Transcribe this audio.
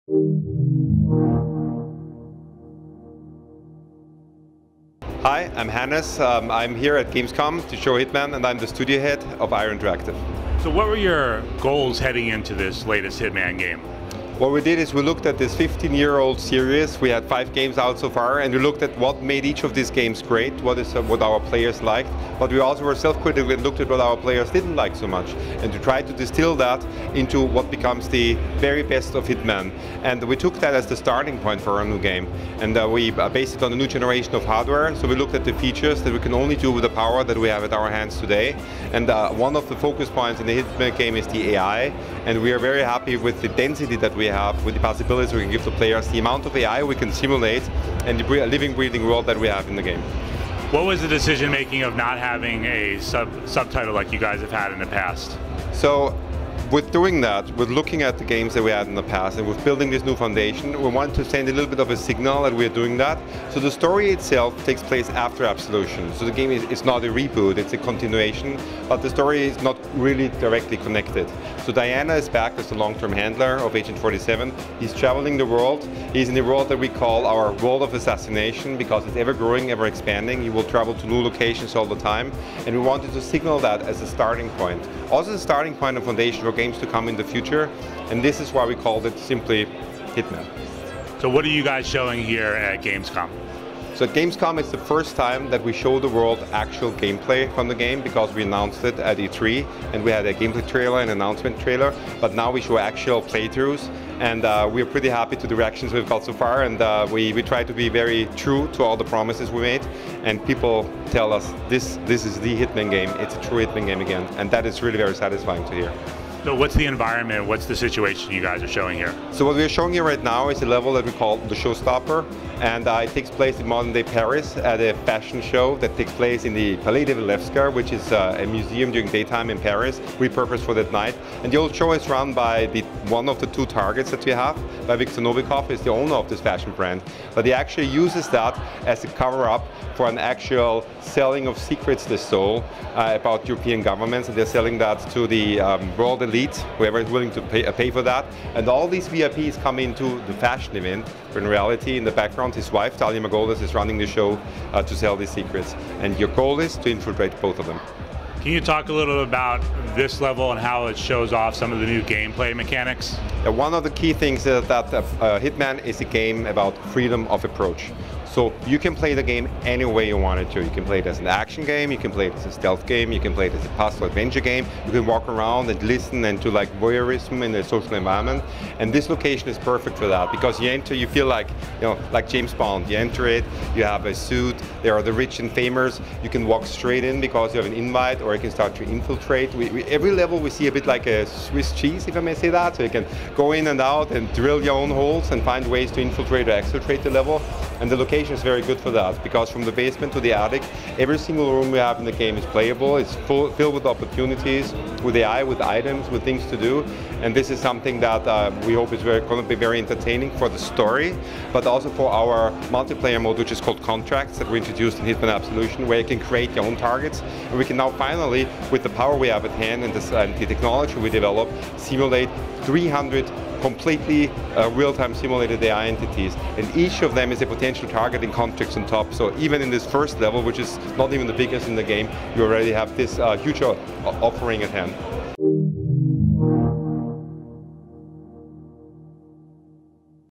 Hi, I'm Hannes. I'm here at Gamescom to show Hitman, and I'm the studio head of IRE Interactive. So what were your goals heading into this latest Hitman game? What we did is we looked at this 15-year-old series. We had 5 games out so far, and we looked at what made each of these games great, what our players liked, but we also were self-critical and looked at what our players didn't like so much, and to try to distill that into what becomes the very best of Hitman. And we took that as the starting point for our new game, and we based it on a new generation of hardware. So we looked at the features that we can only do with the power that we have at our hands today. And one of the focus points in the Hitman game is the AI, and we are very happy with the density that we have, with the possibilities we can give to players, the amount of AI we can simulate, and the living, breathing world that we have in the game. What was the decision making of not having a subtitle like you guys have had in the past? So, with doing that, with looking at the games that we had in the past and with building this new foundation, we want to send a little bit of a signal that we're doing that. So the story itself takes place after Absolution. So the game is not a reboot, it's a continuation, but the story is not really directly connected. So Diana is back as the long-term handler of Agent 47. He's traveling the world. He's in the world that we call our world of assassination because it's ever growing, ever expanding. He will travel to new locations all the time. And we wanted to signal that as a starting point. Also the starting point and foundation for games to come in the future, and this is why we called it simply Hitman. So what are you guys showing here at Gamescom? So at Gamescom it's the first time that we show the world actual gameplay from the game, because we announced it at E3 and we had a gameplay trailer and announcement trailer, but now we show actual playthroughs, and we're pretty happy to the reactions we've got so far, and we try to be very true to all the promises we made, and people tell us this is the Hitman game, it's a true Hitman game again, and that is really very satisfying to hear. So what's the environment, what's the situation you guys are showing here? So what we're showing here right now is a level that we call the Showstopper, and it takes place in modern day Paris at a fashion show that takes place in the Palais de Villefscar, which is a museum during daytime in Paris, repurposed for that night. And the old show is run by one of the 2 targets that we have, by Viktor Novikov, who is the owner of this fashion brand. But he actually uses that as a cover-up for an actual selling of secrets they stole about European governments, and they're selling that to the world elite, whoever is willing to pay for that. And all these VIPs come into the fashion event, but in reality, in the background, his wife, Talia Margolis, is running the show to sell these secrets. And your goal is to infiltrate both of them. Can you talk a little about this level and how it shows off some of the new gameplay mechanics? One of the key things is that Hitman is a game about freedom of approach. So you can play the game any way you want it to. You can play it as an action game, you can play it as a stealth game, you can play it as a puzzle adventure game, you can walk around and listen and do like voyeurism in a social environment. And this location is perfect for that, because you enter, you feel like, like James Bond. You enter it, you have a suit, there are the rich and famous, you can walk straight in because you have an invite, or you can start to infiltrate. Every level we see a bit like a Swiss cheese, if I may say that, so you can go in and out and drill your own holes and find ways to infiltrate or exfiltrate the level. And the location is very good for that, because from the basement to the attic, every single room we have in the game is playable. It's filled with opportunities, with AI, with items, with things to do. And this is something that we hope is going to be very entertaining for the story, but also for our multiplayer mode, which is called Contracts, that we introduced in Hitman Absolution, where you can create your own targets. And we can now finally, with the power we have at hand and the technology we develop, simulate 300 completely real-time simulated AI entities, and each of them is a potential target in context on top. So even in this first level, which is not even the biggest in the game, you already have this huge offering at hand.